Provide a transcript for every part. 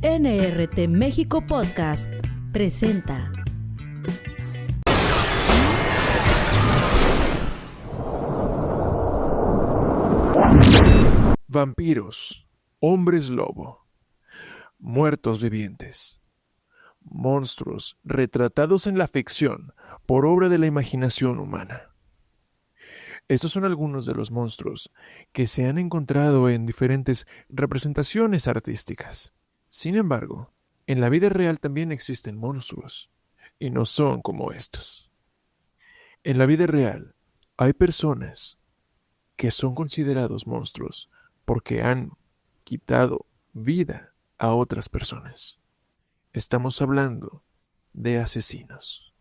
NRT México Podcast presenta Vampiros, hombres lobo, muertos vivientes, monstruos retratados en la ficción por obra de la imaginación humana. Estos son algunos de los monstruos que se han encontrado en diferentes representaciones artísticas. Sin embargo, en la vida real también existen monstruos, y no son como estos. En la vida real hay personas que son considerados monstruos porque han quitado vida a otras personas. Estamos hablando de asesinos.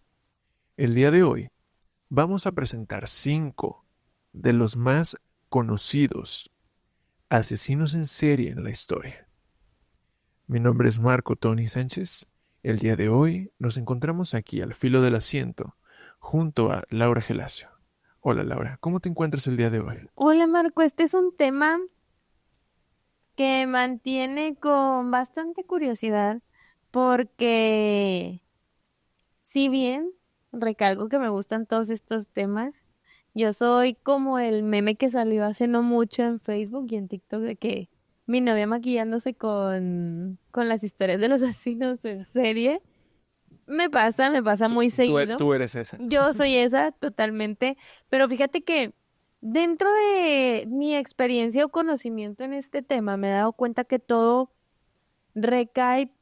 El día de hoy vamos a presentar 5 de los más conocidos asesinos en serie en la historia. Mi nombre es Marco Tony Sánchez. El día de hoy nos encontramos aquí al filo del asiento junto a Laura Gelasio. Hola Laura, ¿cómo te encuentras el día de hoy? Hola Marco, este es un tema que mantiene con bastante curiosidad porque si bien recalco que me gustan todos estos temas, yo soy como el meme que salió hace no mucho en Facebook y en TikTok de que mi novia maquillándose con las historias de los asesinos en serie. Me pasa muy seguido. Tú eres esa. Yo soy esa totalmente, pero fíjate que dentro de mi experiencia o conocimiento en este tema me he dado cuenta que todo recae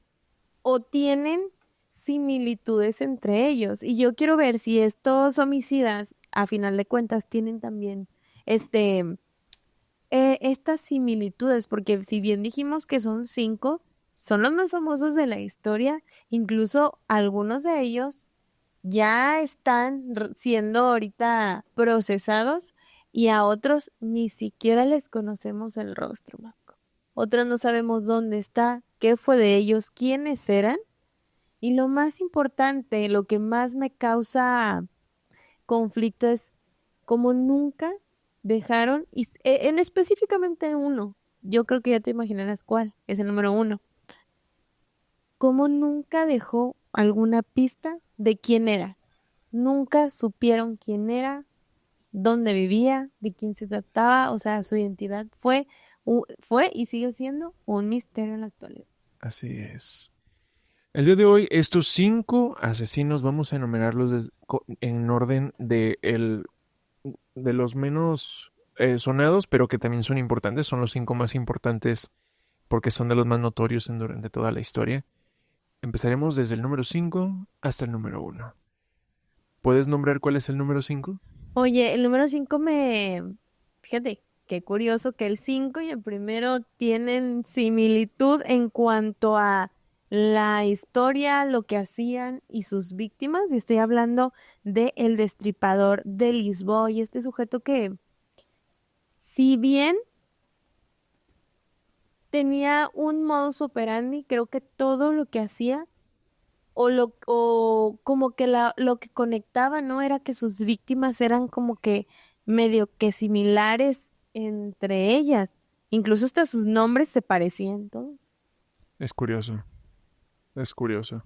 o tienen similitudes entre ellos. Y yo quiero ver si estos homicidas, a final de cuentas, tienen también estas similitudes, porque si bien dijimos que son 5, son los más famosos de la historia, incluso algunos de ellos ya están siendo ahorita procesados y a otros ni siquiera les conocemos el rostro, Marco. Otros no sabemos dónde está, qué fue de ellos, quiénes eran. Y lo más importante, lo que más me causa conflicto es cómo nunca dejaron, en específicamente uno, yo creo que ya te imaginarás cuál, es el número 1. Cómo nunca dejó alguna pista de quién era. Nunca supieron quién era, dónde vivía, de quién se trataba, o sea, su identidad fue y sigue siendo un misterio en la actualidad. Así es. El día de hoy, estos 5 asesinos vamos a enumerarlos en orden de los menos sonados, pero que también son importantes. Son los 5 más importantes porque son de los más notorios durante toda la historia. Empezaremos desde el número 5 hasta el número 1. ¿Puedes nombrar cuál es el número 5? Oye, el número 5 fíjate, qué curioso que el 5 y el primero tienen similitud en cuanto a la historia, lo que hacían y sus víctimas. Y estoy hablando de El Destripador de Lisboa y este sujeto que, si bien tenía un modus operandi, creo que todo lo que hacía o como que lo que conectaba, ¿no? Era que sus víctimas eran como que medio que similares entre ellas. Incluso hasta sus nombres se parecían todo. Es curioso. Es curioso.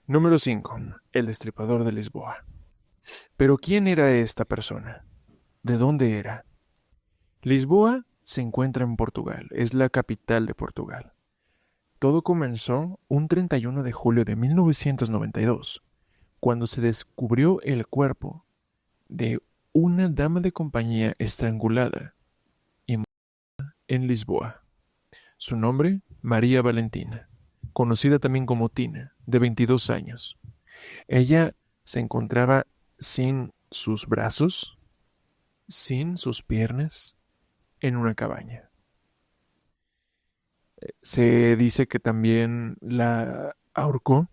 Número 5. El Destripador de Lisboa. Pero ¿quién era esta persona? ¿De dónde era? Lisboa se encuentra en Portugal, es la capital de Portugal. Todo comenzó un 31 de julio de 1992, cuando se descubrió el cuerpo de una dama de compañía estrangulada y muerta en Lisboa. Su nombre, María Valentina, conocida también como Tina, de 22 años. Ella se encontraba sin sus brazos, sin sus piernas, en una cabaña. Se dice que también la ahorcó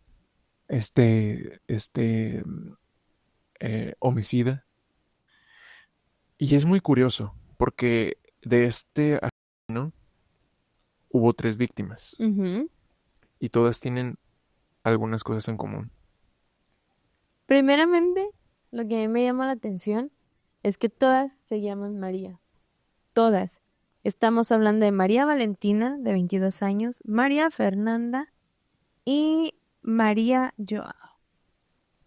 homicida. Y es muy curioso, porque de este asesino hubo 3 víctimas. Ujú. Y todas tienen algunas cosas en común. Primeramente, lo que a mí me llama la atención es que todas se llaman María. Todas. Estamos hablando de María Valentina, de 22 años, María Fernanda y María Joao.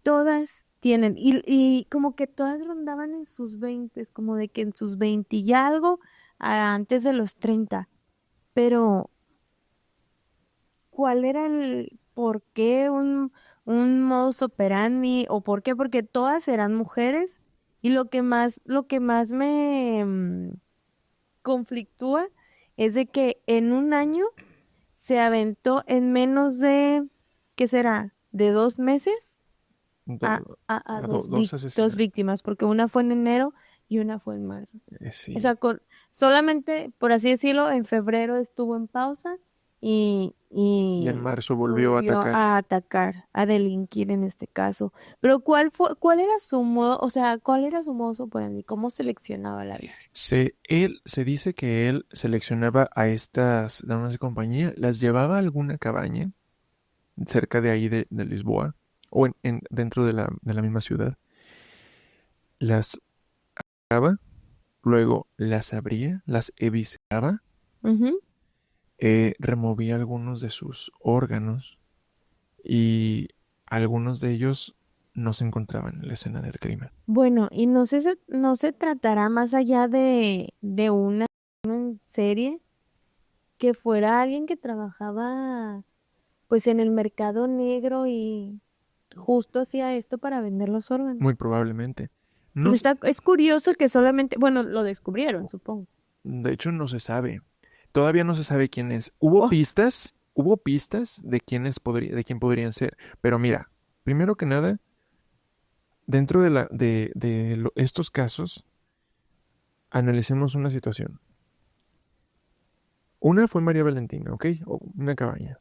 Todas tienen, y como que todas rondaban en sus 20, como de que en sus 20 y algo, antes de los 30. Pero, ¿cuál era el por qué un modus operandi? ¿O por qué? Porque todas eran mujeres. Y lo que más me conflictúa es de que en un año se aventó en menos de, ¿qué será? ¿De 2 meses? A Dos dos asesinatos. víctimas, porque una fue en enero y una fue en marzo. Sí. O sea, solamente, por así decirlo, en febrero estuvo en pausa y Y en marzo volvió a atacar. a atacar, a delinquir en este caso. Pero ¿cuál era su modo, o sea, cuál era su modo operandi? ¿Cómo seleccionaba la víctima? Se dice que él seleccionaba a estas damas de compañía, las llevaba a alguna cabaña cerca de ahí de Lisboa o dentro de la misma ciudad, las ataba, luego las abría, las evisceraba, Ujú. removía algunos de sus órganos y algunos de ellos no se encontraban en la escena del crimen. Bueno, y no se tratará más allá de una serie que fuera alguien que trabajaba pues en el mercado negro y justo hacía esto para vender los órganos. Muy probablemente. No, Es curioso que solamente, bueno, lo descubrieron, supongo. de hecho, no se sabe. Todavía no se sabe quién es. Hubo Oh, pistas de de quién podrían ser. Pero mira, primero que nada, dentro de estos casos, analicemos una situación. Una fue María Valentina, ¿ok? Una cabaña.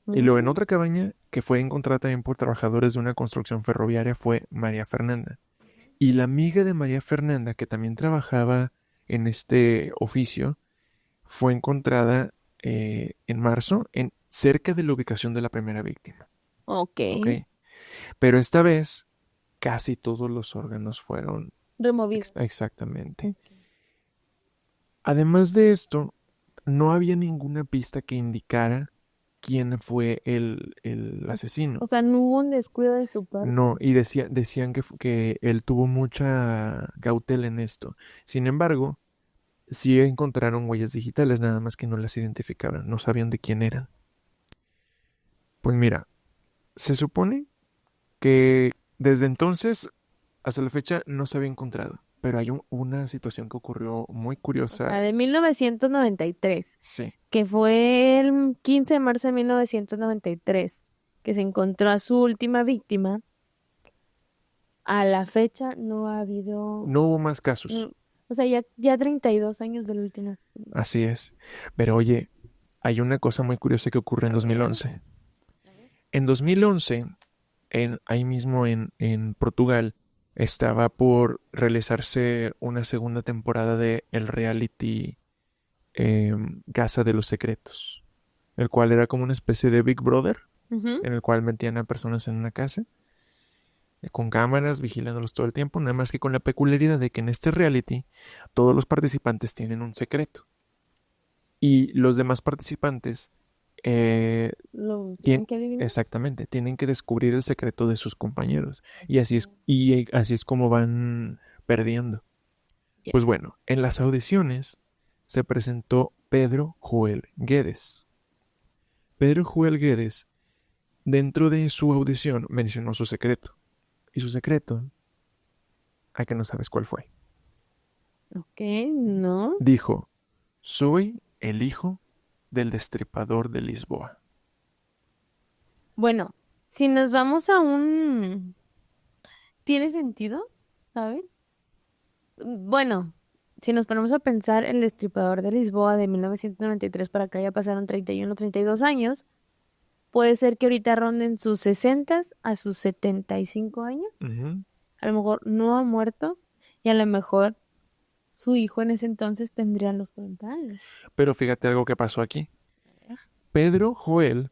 Y luego en ujú. otra cabaña, que fue encontrada también por trabajadores de una construcción ferroviaria, fue María Fernanda. Y la amiga de María Fernanda, que también trabajaba en este oficio, fue encontrada en marzo cerca de la ubicación de la primera víctima. Ok, ¿Ok? Pero esta vez casi todos los órganos fueron removido. exactamente. Ok. Además de esto, no había ninguna pista que indicara quién fue el asesino. O sea, no hubo un descuido de su parte. No, y decían que él tuvo mucha cautela en esto. Sin embargo, sí encontraron huellas digitales, nada más que no las identificaban, no sabían de quién eran. Pues mira, se supone que desde entonces hasta la fecha no se había encontrado, pero hay una situación que ocurrió muy curiosa. La de 1993, Sí, que fue el 15 de marzo de 1993, que se encontró a su última víctima. A la fecha no ha habido, no hubo más casos, no, o sea, ya 32 años de la última. así es. Pero oye, hay una cosa muy curiosa que ocurre en 2011. En 2011, ahí mismo en Portugal, estaba por realizarse una segunda temporada de el reality Casa de los Secretos, el cual era como una especie de Big Brother, Ujú. en el cual metían a personas en una casa con cámaras vigilándolos todo el tiempo, nada más que con la peculiaridad de que en este reality todos los participantes tienen un secreto y los demás participantes Lo tien- tienen que adivinar. exactamente tienen que descubrir el secreto de sus compañeros y así es como van perdiendo. Ya. Pues bueno, en las audiciones se presentó Pedro Joel Guedes. Pedro Joel Guedes, dentro de su audición, mencionó su secreto. Y su secreto, a que no sabes cuál fue. Ok, no. Dijo, soy el hijo del destripador de Lisboa. Bueno, si nos vamos a un... ¿Tiene sentido? ¿Sabes? Bueno, si nos ponemos a pensar, El Destripador de Lisboa de 1993 para acá ya pasaron 31, 32 años. Puede ser que ahorita ronden sus 60 a sus 75 años. Ujú. A lo mejor no ha muerto y a lo mejor su hijo en ese entonces tendría los 40 años. Pero fíjate algo que pasó aquí. Pedro Joel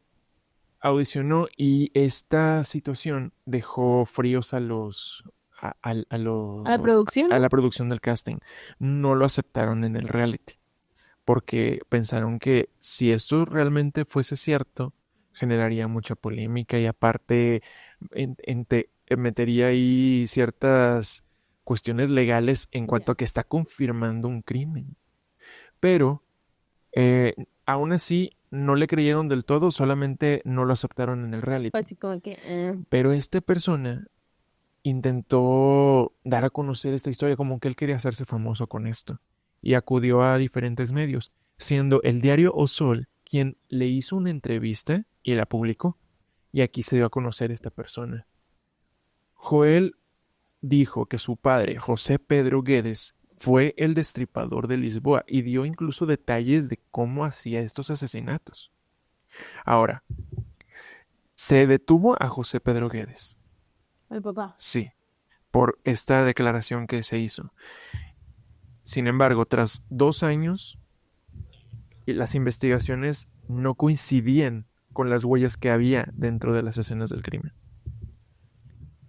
audicionó y esta situación dejó fríos A la producción, a ¿no? la producción del casting. No lo aceptaron en el reality. porque pensaron que si esto realmente fuese cierto, generaría mucha polémica y aparte metería ahí ciertas cuestiones legales en cuanto a que está confirmando un crimen. Pero aún así no le creyeron del todo, solamente no lo aceptaron en el reality. Así como que, Pero esta persona intentó dar a conocer esta historia como que él quería hacerse famoso con esto y acudió a diferentes medios, siendo el diario O Sol quien le hizo una entrevista y la publicó. Y aquí se dio a conocer esta persona. Joel dijo que su padre, José Pedro Guedes, fue el destripador de Lisboa y dio incluso detalles de cómo hacía estos asesinatos. Ahora, se detuvo a José Pedro Guedes. el papá. Sí, por esta declaración que se hizo. Sin embargo, tras 2 años, las investigaciones no coincidían con las huellas que había dentro de las escenas del crimen.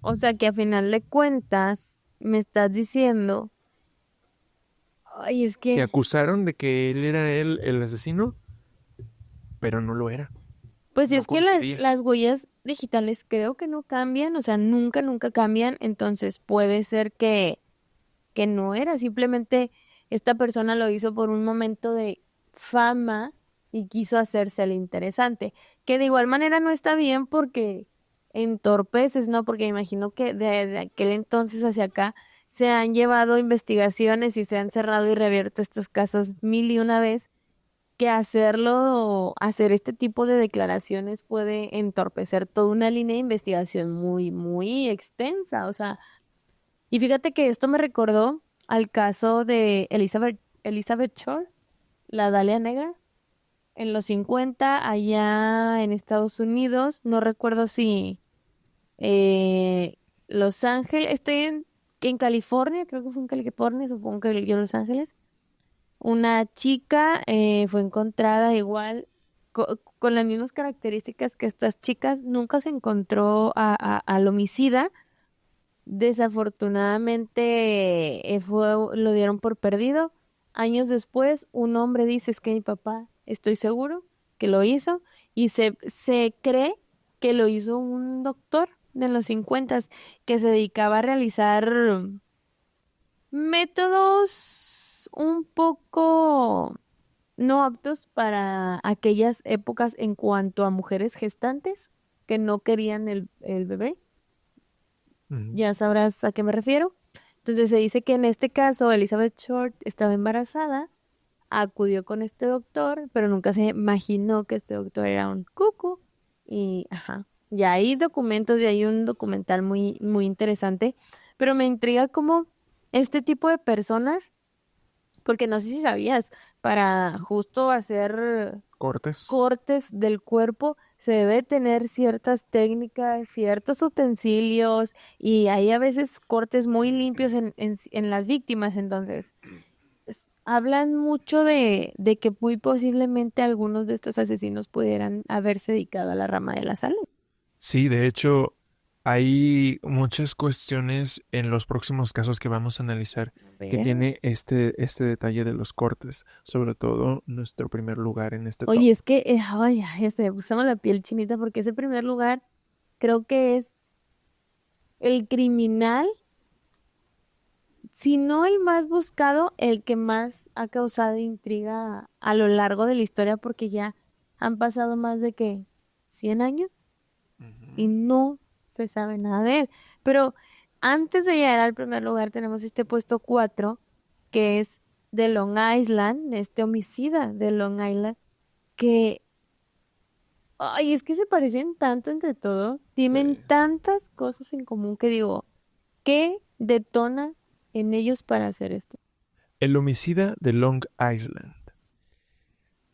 O sea que a final de cuentas me estás diciendo, ay, es Se que, acusaron de que él era el asesino, pero no lo era. pues si No es que coincidía. las huellas digitales creo que no cambian, o sea, nunca, nunca cambian, entonces puede ser que no era, simplemente esta persona lo hizo por un momento de fama y quiso hacerse el interesante, que de igual manera no está bien porque entorpeces, ¿no? Porque imagino que desde aquel entonces hacia acá se han llevado investigaciones y se han cerrado y reabierto estos casos mil y una vez, que hacer este tipo de declaraciones puede entorpecer toda una línea de investigación muy, muy extensa, o sea, y fíjate que esto me recordó al caso de Elizabeth Shore, la Dalia Negra, en los 50 allá en Estados Unidos. No recuerdo si Los Ángeles, en California, creo que fue en California, supongo que yo Los Ángeles. Una chica fue encontrada igual con las mismas características que estas chicas. Nunca se encontró al homicida. Desafortunadamente lo dieron por perdido. Años después, un hombre dice, es que mi papá, estoy seguro que lo hizo, y se cree que lo hizo un doctor de los 50 que se dedicaba a realizar métodos un poco no aptos para aquellas épocas en cuanto a mujeres gestantes que no querían el bebé. Ujú. Ya sabrás a qué me refiero. Entonces se dice que en este caso Elizabeth Short estaba embarazada, acudió con este doctor, pero nunca se imaginó que este doctor era un cuco. Y, ajá, ya hay documentos, y hay un documental muy, muy interesante, pero me intriga cómo este tipo de personas, porque no sé si sabías, para justo hacer Cortes. cortes del cuerpo se debe tener ciertas técnicas, ciertos utensilios, y hay a veces cortes muy limpios en las víctimas. Entonces hablan mucho de que muy posiblemente algunos de estos asesinos pudieran haberse dedicado a la rama de la salud. Sí, de hecho, hay muchas cuestiones en los próximos casos que vamos a analizar que Ver. tiene este detalle de los cortes, sobre todo nuestro primer lugar en este top. Oye, es que, ay, ay, se me puso la piel chinita porque ese primer lugar creo que es el criminal, si no el más buscado, el que más ha causado intriga a lo largo de la historia, porque ya han pasado más de que 100 años y no se sabe nada de él. Pero antes de llegar al primer lugar tenemos este puesto 4, que es de Long Island, este homicida de Long Island, que, ay, es que se parecen tanto entre todos, tienen Sí. tantas cosas en común que digo, ¿qué detona en ellos para hacer esto? El homicida de Long Island,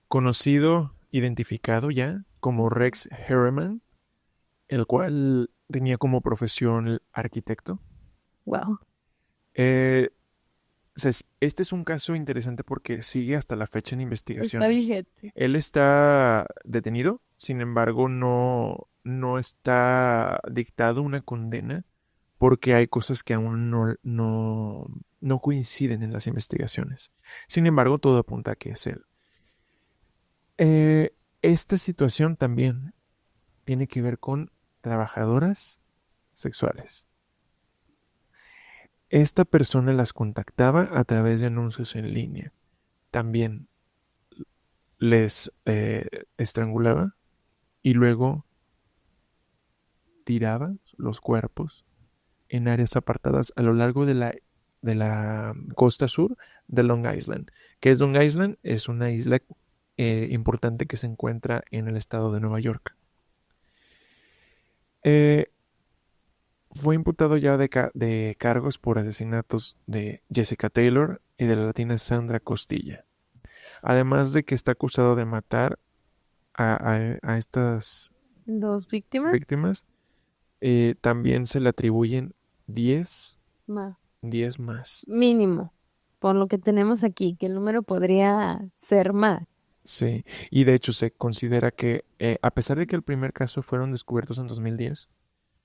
conocido, identificado ya como Rex Harriman, el cual tenía como profesión el arquitecto. Wow. Eh, este es un caso interesante porque sigue hasta la fecha en Está investigaciones. vigente. Él está detenido, sin embargo, no está dictado una condena porque hay cosas que aún no coinciden en las investigaciones. Sin embargo, todo apunta a que es él. Esta situación también tiene que ver con trabajadoras sexuales. Esta persona las contactaba a través de anuncios en línea. También les estrangulaba y luego tiraba los cuerpos en áreas apartadas a lo largo de la costa sur de Long Island. ¿Qué es Long Island? Es una isla importante que se encuentra en el estado de Nueva York. Eh, Fue imputado ya de cargos por asesinatos de Jessica Taylor y de la latina Sandra Costilla. Además de que está acusado de matar a estas ¿Dos víctimas? víctimas, también se le atribuyen 10 Más. 10 más. Mínimo, por lo que tenemos aquí, que el número podría ser más. Sí, y de hecho se considera que a pesar de que el primer caso fueron descubiertos en 2010,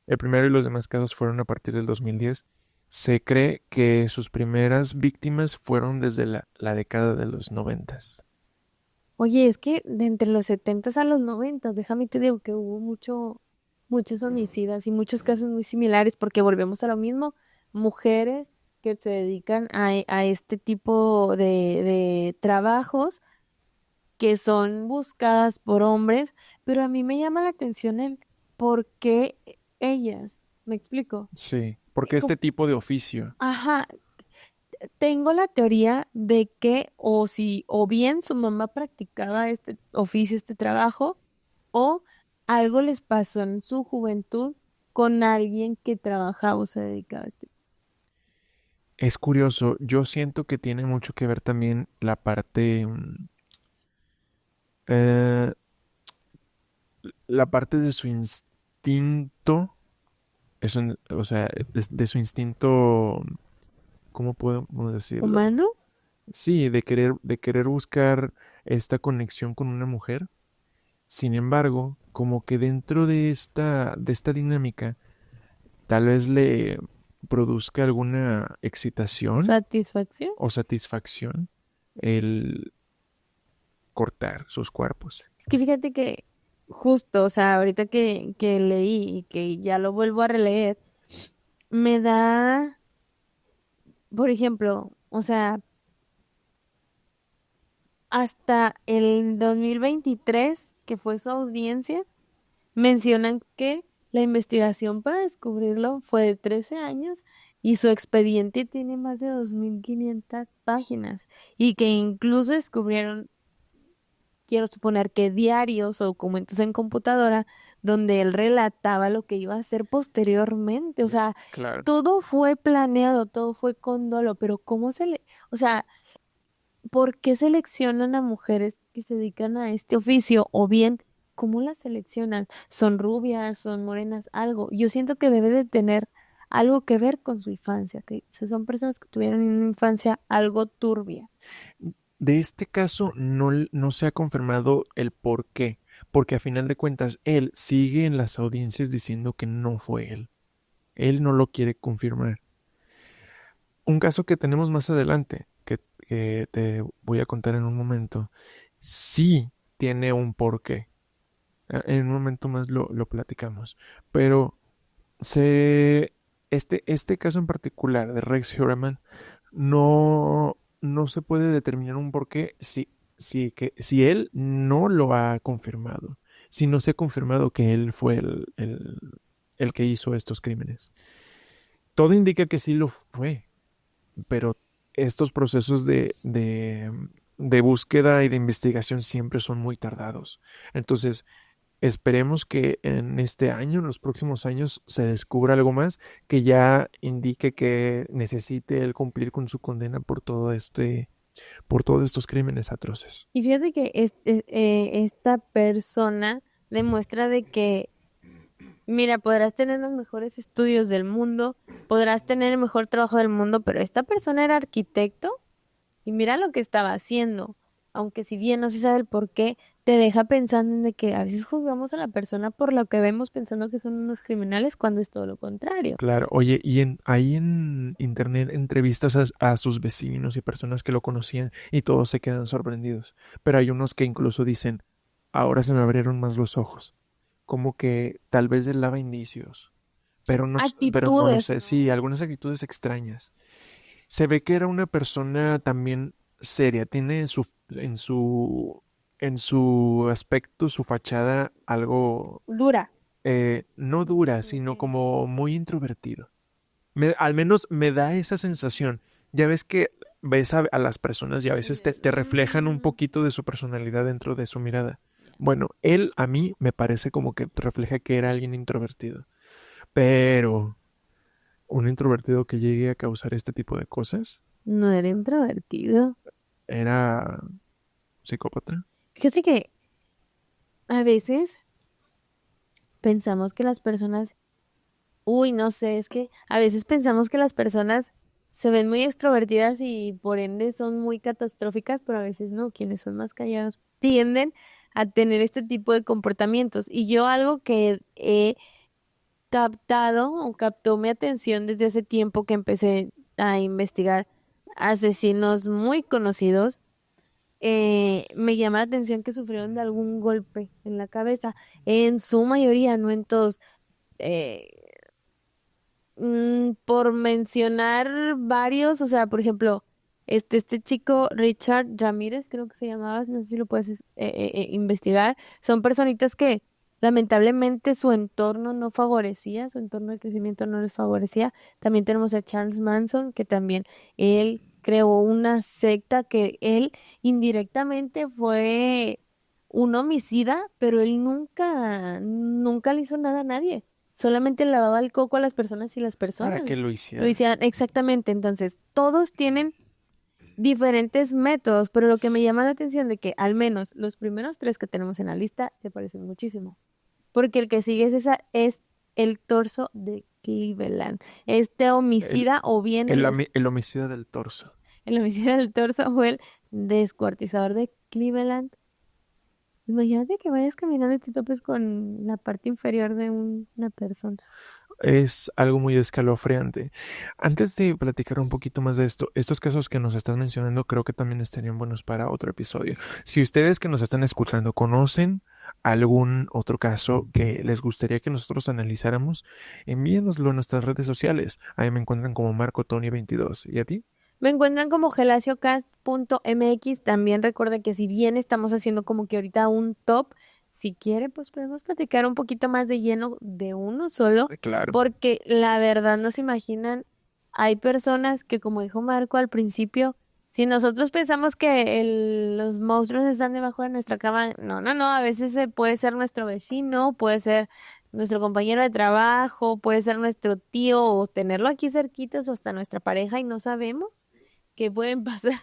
el primero y los demás casos fueron a partir del 2010, se cree que sus primeras víctimas fueron desde la década de los 90. Oye, es que de entre los 70 a los 90, déjame te digo que hubo muchos homicidas y muchos casos muy similares, porque volvemos a lo mismo, mujeres que se dedican a este tipo de trabajos que son buscadas por hombres, pero a mí me llama la atención el por qué ellas, ¿me explico? Sí, porque este tipo de oficio, Ajá, tengo la teoría de que o bien su mamá practicaba este oficio, este trabajo, o algo les pasó en su juventud con alguien que trabajaba o se dedicaba a este. es curioso, yo siento que tiene mucho que ver también la parte, eh, la parte de su instinto, o sea, de su instinto, ¿cómo podemos decirlo? ¿Humano? Sí, de querer buscar esta conexión con una mujer. Sin embargo, como que dentro de esta dinámica, tal vez le produzca alguna excitación ¿Satisfacción? o satisfacción el cortar sus cuerpos. Es que fíjate que justo, o sea, ahorita que leí y que ya lo vuelvo a releer, me da, por ejemplo, o sea, hasta el 2023, que fue su audiencia, mencionan que la investigación para descubrirlo fue de 13 años y su expediente tiene más de 2.500 páginas y que incluso descubrieron, quiero suponer que diarios o documentos en computadora donde él relataba lo que iba a hacer posteriormente. O sea, Claro. todo fue planeado, todo fue con dolo, pero ¿cómo o sea, ¿por qué seleccionan a mujeres que se dedican a este oficio? O bien, ¿cómo las seleccionan? ¿Son rubias, son morenas, algo? Yo siento que debe de tener algo que ver con su infancia, que son personas que tuvieron una infancia algo turbia. De este caso no se ha confirmado el por qué, porque a final de cuentas él sigue en las audiencias diciendo que no fue él. Él no lo quiere confirmar. Un caso que tenemos más adelante, que te voy a contar en un momento, sí tiene un porqué. En un momento más lo platicamos. Pero este caso en particular de Rex Heuermann no se puede determinar un porqué si él no lo ha confirmado. Si no se ha confirmado que él fue el que hizo estos crímenes. Todo indica que sí lo fue, pero estos procesos de búsqueda y de investigación siempre son muy tardados. Entonces, esperemos que en este año, en los próximos años, se descubra algo más que ya indique que necesite él cumplir con su condena por todos estos crímenes atroces. Y fíjate que esta persona demuestra de que, mira, podrás tener los mejores estudios del mundo, podrás tener el mejor trabajo del mundo, pero esta persona era arquitecto y mira lo que estaba haciendo. aunque si bien no se sabe el por qué, te deja pensando en de que a veces juzgamos a la persona por lo que vemos pensando que son unos criminales cuando es todo lo contrario. Claro, oye, y ahí en internet entrevistas a sus vecinos y personas que lo conocían y todos se quedan sorprendidos. Pero hay unos que incluso dicen, ahora se me abrieron más los ojos. Como que tal vez él daba indicios. Pero no lo Actitudes, sé, sí, algunas actitudes extrañas. Se ve que era una persona también seria, tiene en su aspecto, su fachada, algo dura. no dura, sino como muy introvertido. Al menos me da esa sensación. Ya ves que ves a las personas y a veces te reflejan un poquito de su personalidad dentro de su mirada. Bueno, él a mí me parece como que refleja que era alguien introvertido. Pero un introvertido que llegue a causar este tipo de cosas, No era introvertido. era psicópata. Fíjate que a veces pensamos que las personas, uy, no sé, es que a veces pensamos que las personas se ven muy extrovertidas y por ende son muy catastróficas, pero a veces no, quienes son más callados tienden a tener este tipo de comportamientos. Y yo algo que he captado o captó mi atención desde hace tiempo que empecé a investigar asesinos muy conocidos, me llama la atención que sufrieron de algún golpe en la cabeza, en su mayoría, no en todos. Eh, por mencionar varios, o sea, por ejemplo, este chico Richard Ramírez, creo que se llamaba, no sé si lo puedes investigar, son personitas que lamentablemente su entorno no favorecía, su entorno de crecimiento no les favorecía. También tenemos a Charles Manson, que también él creó una secta que él indirectamente fue un homicida, pero él nunca le hizo nada a nadie. Solamente le lavaba el coco a las personas y las Para que personas lo lo hiciera. hicieran exactamente. Entonces, todos tienen diferentes métodos, pero lo que me llama la atención de que al menos los primeros tres que tenemos en la lista se parecen muchísimo. Porque el que sigue es el torso de Cleveland. Este El, homicida o bien el homicida del torso. el homicida del torso o el descuartizador de Cleveland. Imagínate que vayas caminando y te topes con la parte inferior de una persona. Es algo muy escalofriante. Antes de platicar un poquito más de esto, estos casos que nos estás mencionando creo que también estarían buenos para otro episodio. Si ustedes que nos están escuchando conocen algún otro caso que les gustaría que nosotros analizáramos, envíenoslo en nuestras redes sociales. Ahí me encuentran como MarcoTony22. ¿Y a ti? Me encuentran como gelasiocast.mx. También recuerda que si bien estamos haciendo como que ahorita un top, si quiere, pues podemos platicar un poquito más de lleno de uno solo, Claro. porque la verdad no se imaginan, hay personas que como dijo Marco al principio, si nosotros pensamos que los monstruos están debajo de nuestra cama, no, a veces puede ser nuestro vecino, puede ser nuestro compañero de trabajo, puede ser nuestro tío o tenerlo aquí cerquitas o hasta nuestra pareja y no sabemos qué pueden pasar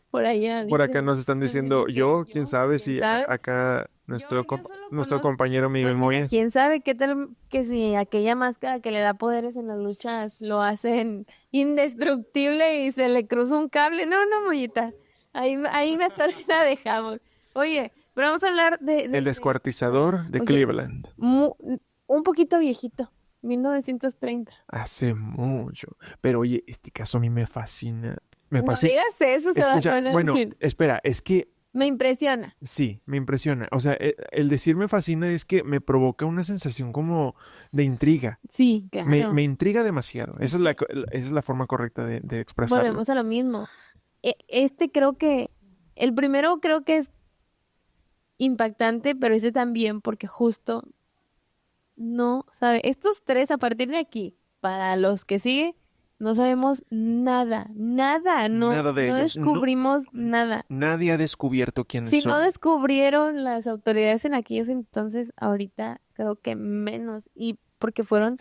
por allá, Por acá dicen. nos están Nos diciendo, dicen que yo, quién sabe quién si sabe. acá Yo solo nuestro conozco. compañero Miguel Pues mira, Moya. quién sabe qué tal que si aquella máscara que le da poderes en las luchas lo hacen indestructible y se le cruza un cable. No, Mollita. Ahí mejor la dejamos. Oye, pero vamos a hablar El descuartizador de oye, Cleveland. un poquito viejito, 1930. Hace mucho. Pero oye, este caso a mí me fascina. Me No pasé. digas eso, se Escucha, van a bueno, decir. espera, es que Me impresiona. sí, me impresiona. O sea, el decir me fascina es que me provoca una sensación como de intriga. Sí, Me claro. intriga demasiado. Esa es la forma correcta de expresarlo. Volvemos a lo mismo. El primero creo que es impactante, pero ese también porque justo no sabe. Estos tres a partir de aquí, para los que sigue, no sabemos nada, Nada de no ellos. No, descubrimos nada. nadie ha descubierto quiénes Si no son. descubrieron las autoridades en aquellos entonces, ahorita creo que menos. Y porque fueron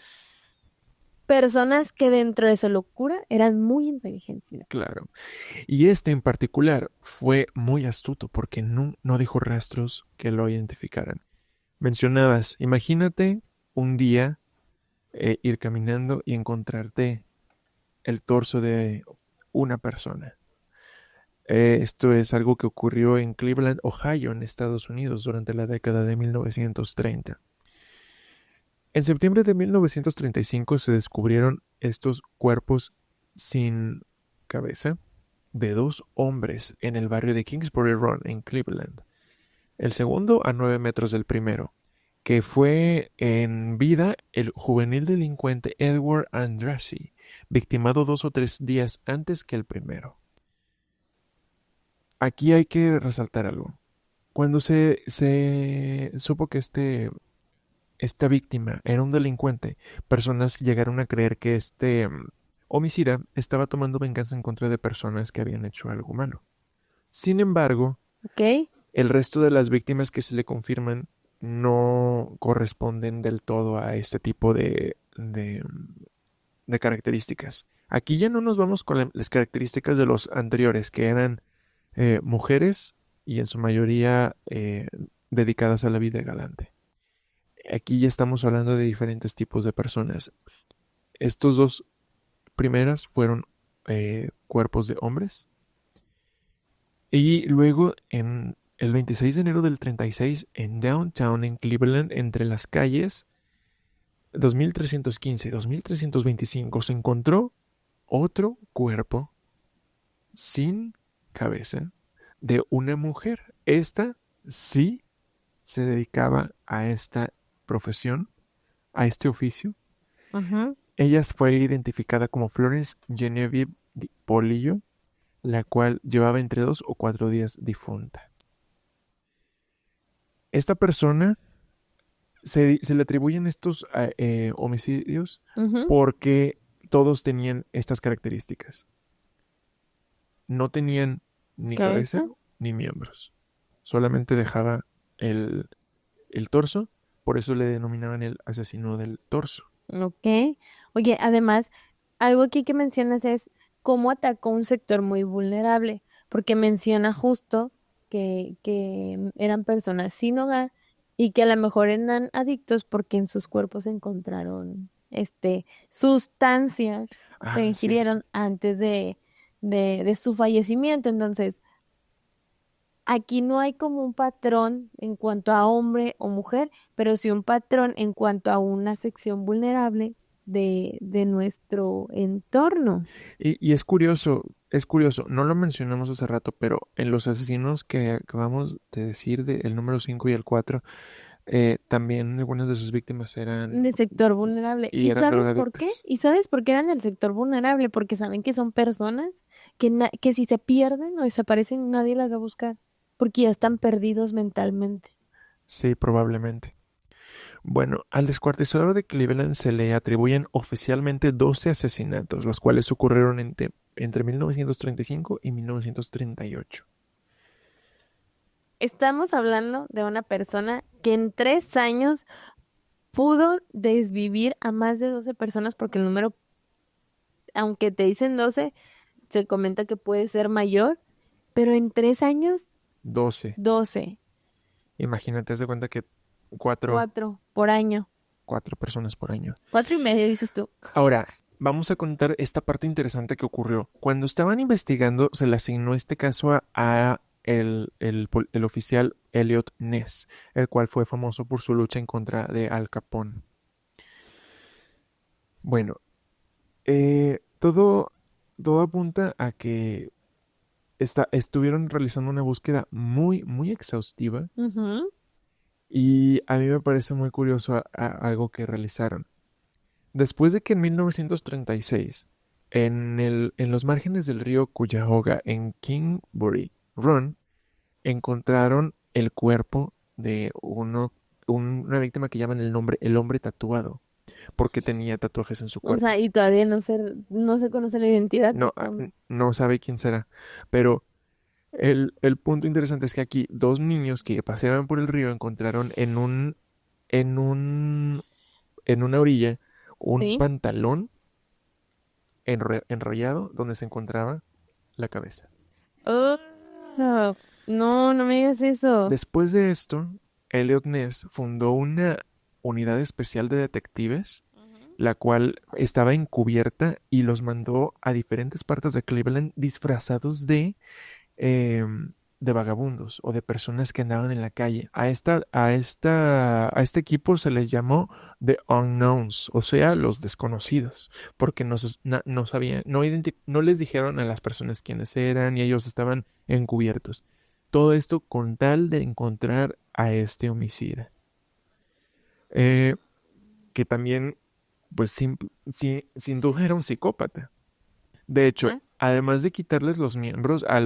personas que dentro de su locura eran muy inteligentes. Claro. Y este en particular fue muy astuto porque no dejó rastros que lo identificaran. Mencionabas, imagínate un día ir caminando y encontrarte el torso de una persona. Esto es algo que ocurrió en Cleveland, Ohio, en Estados Unidos, durante la década de 1930. En septiembre de 1935 se descubrieron estos cuerpos sin cabeza de dos hombres en el barrio de Kingsbury Run, en Cleveland. El segundo a 9 metros del primero, que fue en vida el juvenil delincuente Edward Andrassy, victimado 2 o 3 días antes que el primero. Aquí hay que resaltar algo. Cuando se supo que esta víctima era un delincuente, personas llegaron a creer que este homicida estaba tomando venganza en contra de personas que habían hecho algo malo. Sin embargo, ¿Ok? el resto de las víctimas que se le confirman no corresponden del todo a este tipo de características. Aquí ya no nos vamos con las características de los anteriores, que eran mujeres y en su mayoría dedicadas a la vida galante. Aquí ya estamos hablando de diferentes tipos de personas. Estos dos primeras fueron cuerpos de hombres. Y luego en el 26 de enero del 36 en Downtown, en Cleveland, entre las calles 2315 y 2325, se encontró otro cuerpo sin cabeza de una mujer. Esta sí se dedicaba a esta profesión, a este oficio. Ujú. Ella fue identificada como Florence Genevieve Polillo, la cual llevaba entre 2 o 4 días difunta. Esta persona se le atribuyen estos homicidios Ujú. porque todos tenían estas características. No tenían ni cabeza ¿Cabeza? ni miembros. Solamente dejaba el torso, por eso le denominaban el asesino del torso. Ok. Oye, además, algo aquí que mencionas es cómo atacó un sector muy vulnerable, porque menciona justo que eran personas sin hogar y que a lo mejor eran adictos porque en sus cuerpos encontraron sustancias que Ah, cierto. ingirieron antes de su fallecimiento. Entonces, aquí no hay como un patrón en cuanto a hombre o mujer, pero sí un patrón en cuanto a una sección vulnerable de nuestro entorno. Y es curioso, no lo mencionamos hace rato, pero en los asesinos que acabamos de decir, el número 5 y el 4, también algunas de sus víctimas eran, Del sector vulnerable. y eran ¿Sabes por qué? drogadictas. ¿Y sabes por qué eran del sector vulnerable? Porque saben que son personas que si se pierden o desaparecen, nadie las va a buscar, porque ya están perdidos mentalmente. Sí, probablemente. Bueno, al descuartizador de Cleveland se le atribuyen oficialmente 12 asesinatos, los cuales ocurrieron entre 1935 y 1938. Estamos hablando de una persona que en 3 años pudo desvivir a más de 12 personas, porque el número, aunque te dicen 12, se comenta que puede ser mayor, pero en 3 años, 12. 12, Imagínate, haz de cuenta que cuatro, 4 por año, cuatro personas por año. 4 y medio, dices tú. Ahora, vamos a contar esta parte interesante que ocurrió. Cuando estaban investigando, se le asignó este caso a el oficial Elliot Ness, el cual fue famoso por su lucha en contra de Al Capone. Bueno, todo apunta a que estuvieron realizando una búsqueda muy, muy exhaustiva Ujú. y a mí me parece muy curioso algo que realizaron. Después de que en 1936, en los márgenes del río Cuyahoga, en Kingsbury Run, encontraron el cuerpo de una víctima que llaman el hombre tatuado, porque tenía tatuajes en su O cuerpo. sea, y todavía no se conoce la identidad. No, no sabe quién será, pero el punto interesante es que aquí dos niños que paseaban por el río encontraron en un, en una orilla un Sí. pantalón enrollado donde se encontraba la cabeza. Oh, no, no me digas eso. Después de esto, Elliot Ness fundó una unidad especial de detectives, Ujú. la cual estaba encubierta y los mandó a diferentes partes de Cleveland disfrazados de eh, de vagabundos o de personas que andaban en la calle. A este equipo se les llamó The Unknowns, o sea, los desconocidos, porque no sabían, no les dijeron a las personas quiénes eran y ellos estaban encubiertos. Todo esto con tal de encontrar a este homicida. Eh, que también, pues sin duda era un psicópata. De hecho, ¿Ah? además de quitarles los miembros a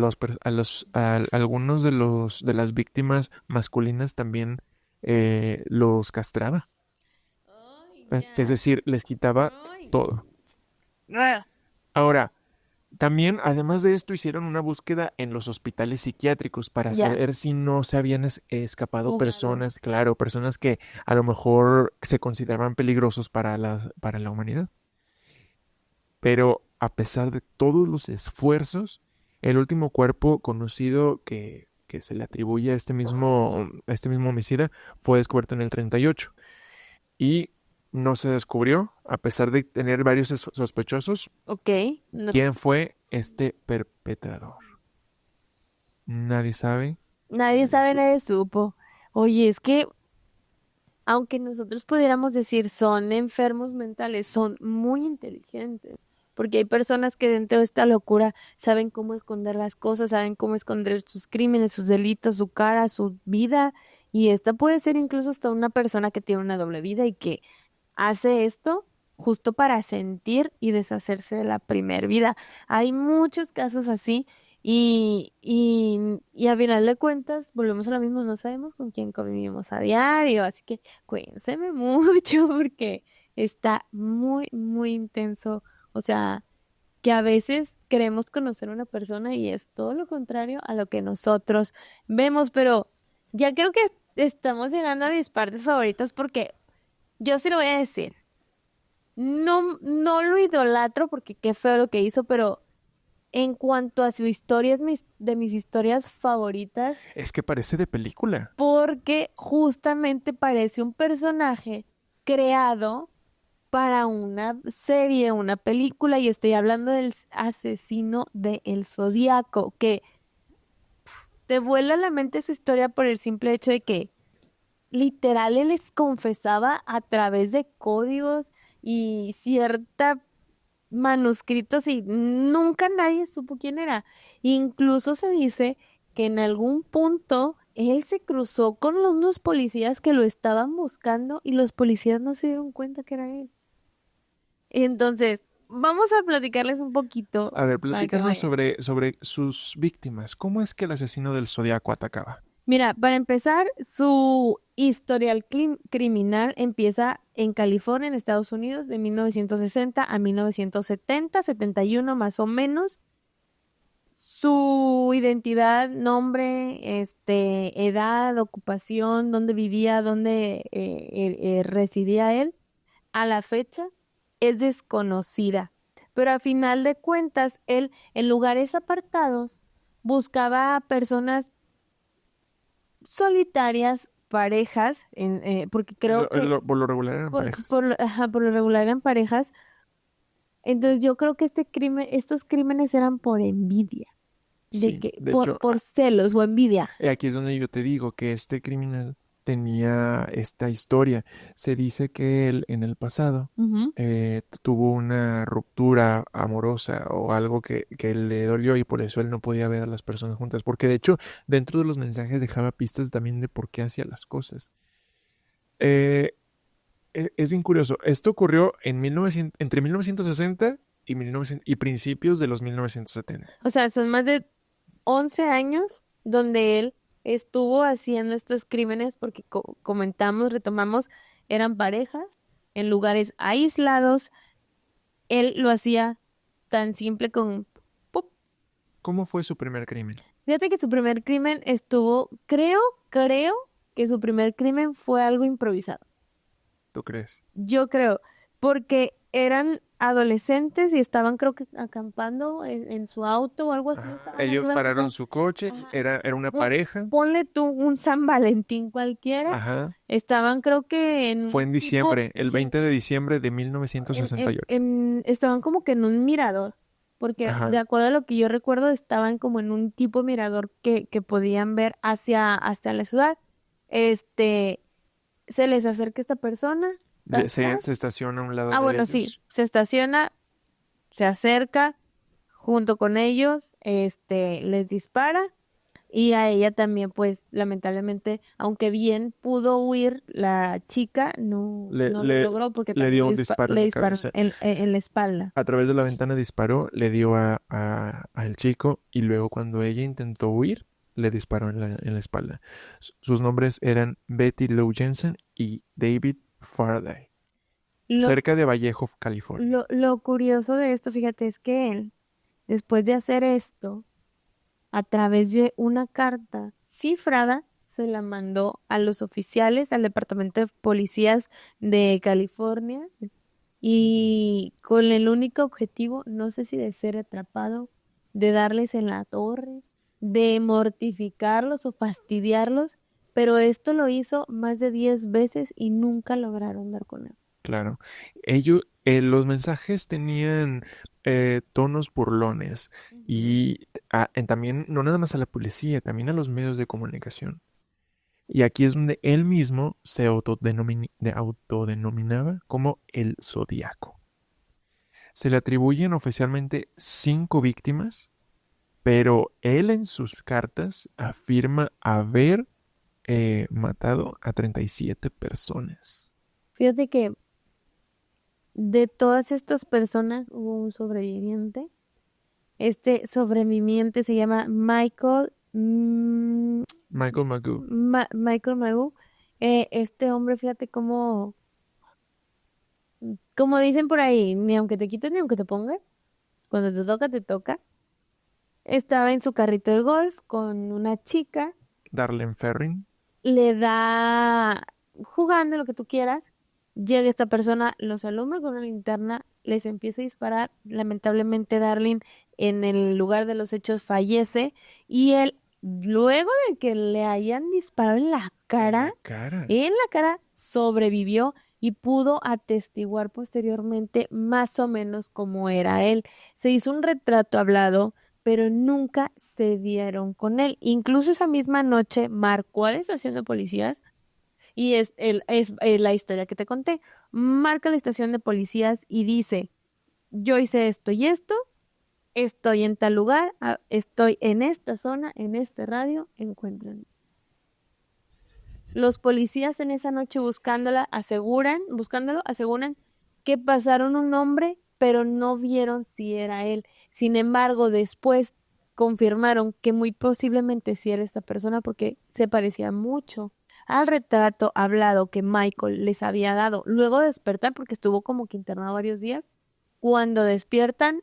algunos de las víctimas masculinas también los castraba. Ay, Es ya. decir, les quitaba Ay. todo. Ah. Ahora, también, además de esto, hicieron una búsqueda en los hospitales psiquiátricos para Ya. saber si no se habían escapado Fugado. personas, claro, personas que a lo mejor se consideraban peligrosos para la humanidad. Pero a pesar de todos los esfuerzos, el último cuerpo conocido que se le atribuye a este mismo homicida fue descubierto en el 38 y no se descubrió, a pesar de tener varios sospechosos, Ok. No, quién fue este perpetrador. Nadie sabe. nadie sabe, nadie supo. Oye, es que aunque nosotros pudiéramos decir son enfermos mentales, son muy inteligentes, porque hay personas que dentro de esta locura saben cómo esconder las cosas, saben cómo esconder sus crímenes, sus delitos, su cara, su vida, y esta puede ser incluso hasta una persona que tiene una doble vida y que hace esto justo para sentir y deshacerse de la primer vida. Hay muchos casos así y a final de cuentas volvemos a lo mismo, no sabemos con quién convivimos a diario, así que cuídense mucho porque está muy, muy intenso. O sea, que a veces queremos conocer a una persona y es todo lo contrario a lo que nosotros vemos, pero ya creo que estamos llegando a mis partes favoritas porque yo sí lo voy a decir. No, no lo idolatro porque qué feo lo que hizo, pero en cuanto a su historia es de mis historias favoritas Es que parece de película. porque justamente parece un personaje creado para una serie, una película, y estoy hablando del asesino de El Zodíaco, que te vuela la mente su historia por el simple hecho de que literal él les confesaba a través de códigos y cierta manuscritos y nunca nadie supo quién era. Incluso se dice que en algún punto él se cruzó con unos policías que lo estaban buscando y los policías no se dieron cuenta que era él. Entonces, vamos a platicarles un poquito A ver, para que platícanos vayan. sobre sus víctimas. ¿Cómo es que el asesino del Zodíaco atacaba? Mira, para empezar, su historial criminal empieza en California, en Estados Unidos, de 1960 a 1970, 71 más o menos. Su identidad, nombre, edad, ocupación, dónde vivía, dónde residía él, a la fecha es desconocida. Pero a final de cuentas, él en lugares apartados buscaba a personas solitarias, parejas, porque creo que Por lo regular eran parejas. por lo regular eran parejas. Entonces yo creo que estos crímenes eran por envidia, de Sí, que, de hecho, por celos o envidia. aquí es donde yo te digo que este criminal tenía esta historia. Se dice que él en el pasado Ujú. tuvo una ruptura amorosa o algo que le dolió y por eso él no podía ver a las personas juntas. Porque de hecho, dentro de los mensajes dejaba pistas también de por qué hacía las cosas. Eh, es bien curioso. Esto ocurrió entre 1960 y, 1900 y principios de los 1970. O sea, son más de 11 años donde él estuvo haciendo estos crímenes porque comentamos, retomamos, eran pareja en lugares aislados. Él lo hacía tan simple con... ¡pup! ¿Cómo fue su primer crimen? Fíjate que su primer crimen creo que su primer crimen fue algo improvisado. ¿Tú crees? Yo creo, porque eran adolescentes y estaban creo que acampando en su auto o algo así. Ajá. Estaban Ellos arriba de su pararon auto. su coche, Ajá. era una Pon- pareja. Ponle tú un San Valentín cualquiera. Ajá. Estaban creo que en Fue en un tipo, diciembre, el 20 de diciembre de 1968. estaban como que en un mirador. porque Ajá. de acuerdo a lo que yo recuerdo, estaban como en un tipo mirador que podían ver hacia la ciudad. Se les acerca esta persona. Se estaciona a un lado Ah, de bueno, ellos. sí, se estaciona, se acerca junto con ellos, les dispara y a ella también, pues, lamentablemente, aunque bien pudo huir, la chica no lo logró porque le dio también un disparo en le la disparó cabeza. en la espalda. A través de la ventana disparó, le dio al chico y luego cuando ella intentó huir, le disparó en la espalda. Sus nombres eran Betty Lou Jensen y David Faraday, Lo, cerca de Vallejo, California. lo curioso de esto, fíjate, es que él, después de hacer esto, a través de una carta cifrada, se la mandó a los oficiales, al Departamento de Policías de California, y con el único objetivo, no sé si de ser atrapado, de darles en la torre, de mortificarlos o fastidiarlos, pero esto lo hizo más de 10 veces y nunca lograron dar con él. Claro. Los mensajes tenían tonos burlones y también, no nada más a la policía, también a los medios de comunicación. Y aquí es donde él mismo se autodenominaba como el Zodíaco. Se le atribuyen oficialmente 5 víctimas, pero él en sus cartas afirma haber matado a 37 personas. Fíjate que de todas estas personas hubo un sobreviviente. Este sobreviviente se llama Michael Michael Magoo. Michael Magoo. Este hombre, fíjate como dicen por ahí, ni aunque te quiten ni aunque te pongan, cuando te toca, te toca. Estaba en su carrito de golf con una chica, Darlene Ferrin. le da jugando lo que tú quieras. Llega esta persona, los alumbra con una linterna, les empieza a disparar. Lamentablemente, Darlene en el lugar de los hechos fallece y él, luego de que le hayan disparado en la cara, sobrevivió y pudo atestiguar posteriormente más o menos cómo era él. Se hizo un retrato hablado, pero nunca se dieron con él. Incluso esa misma noche marcó a la estación de policías y es la historia que te conté. Marca la estación de policías y dice, yo hice esto y esto, estoy en tal lugar, estoy en esta zona, en este radio, encuéntrenme. Los policías en esa noche buscándolo, aseguran que pasaron un hombre, pero no vieron si era él. Sin embargo, después confirmaron que muy posiblemente sí era esta persona porque se parecía mucho al retrato hablado que Michael les había dado. Luego de despertar, porque estuvo como que internado varios días, cuando despiertan,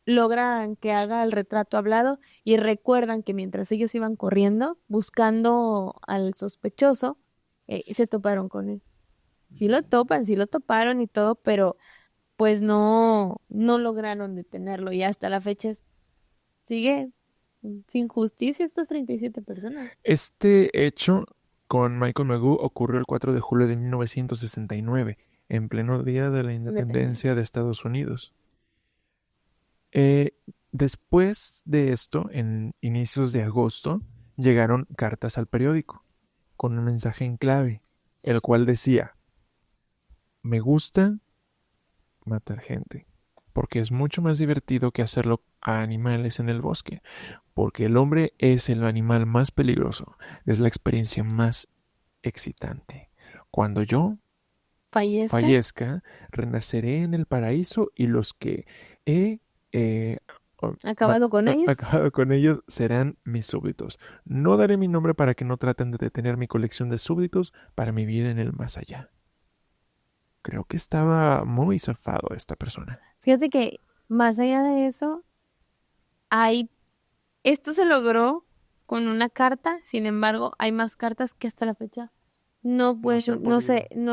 logran que haga el retrato hablado y recuerdan que mientras ellos iban corriendo, buscando al sospechoso, se toparon con él. Sí lo toparon y todo, pero pues no lograron detenerlo y hasta la fecha sigue sin justicia estas 37 personas. Este hecho con Michael Magoo ocurrió el 4 de julio de 1969, en pleno día de la independencia de Estados Unidos. Después de esto, en inicios de agosto, llegaron cartas al periódico con un mensaje en clave, el cual decía: me gusta matar gente, porque es mucho más divertido que hacerlo a animales en el bosque, porque el hombre es el animal más peligroso, es la experiencia más excitante. Cuando yo fallezca, renaceré en el paraíso y los que he acabado con ellos serán mis súbditos. No daré mi nombre para que no traten de detener mi colección de súbditos para mi vida en el más allá. Creo que estaba muy zafado esta persona. Fíjate que más allá de eso, esto se logró con una carta, sin embargo, hay más cartas que hasta la fecha no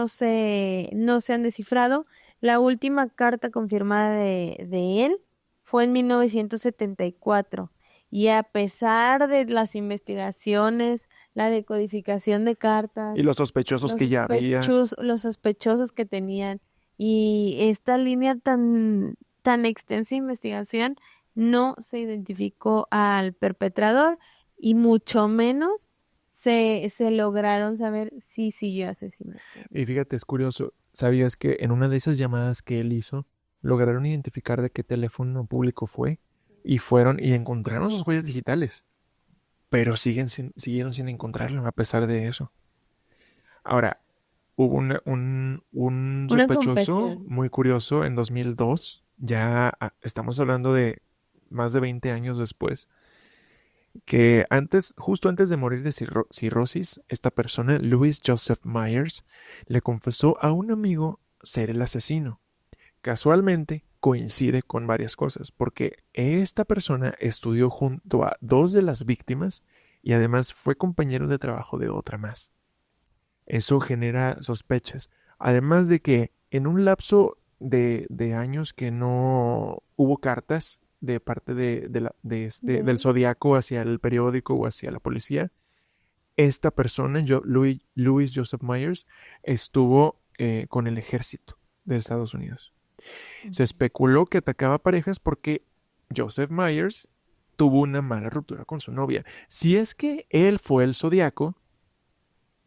se han descifrado. La última carta confirmada de él fue en 1974 y a pesar de las investigaciones, la decodificación de cartas Y los sospechosos que ya había. Los sospechosos que tenían y esta línea tan extensa de investigación, no se identificó al perpetrador y mucho menos se lograron saber si siguió asesinando. Y fíjate, es curioso, ¿sabías que en una de esas llamadas que él hizo, lograron identificar de qué teléfono público fue? Y fueron y encontraron sus huellas digitales, pero siguieron sin encontrarlo a pesar de eso. Ahora, hubo un Una sospechoso confesión. muy curioso en 2002, ya estamos hablando de más de 20 años después, que justo antes de morir de cirrosis, esta persona, Louis Joseph Myers, le confesó a un amigo ser el asesino. Casualmente coincide con varias cosas, porque esta persona estudió junto a dos de las víctimas y además fue compañero de trabajo de otra más. Eso genera sospechas. Además de que en un lapso de años que no hubo cartas de parte del Zodiaco hacia el periódico o hacia la policía, esta persona, Louis Joseph Myers, estuvo con el ejército de Estados Unidos. Se especuló que atacaba parejas porque Joseph Myers tuvo una mala ruptura con su novia. Si es que él fue el Zodiaco,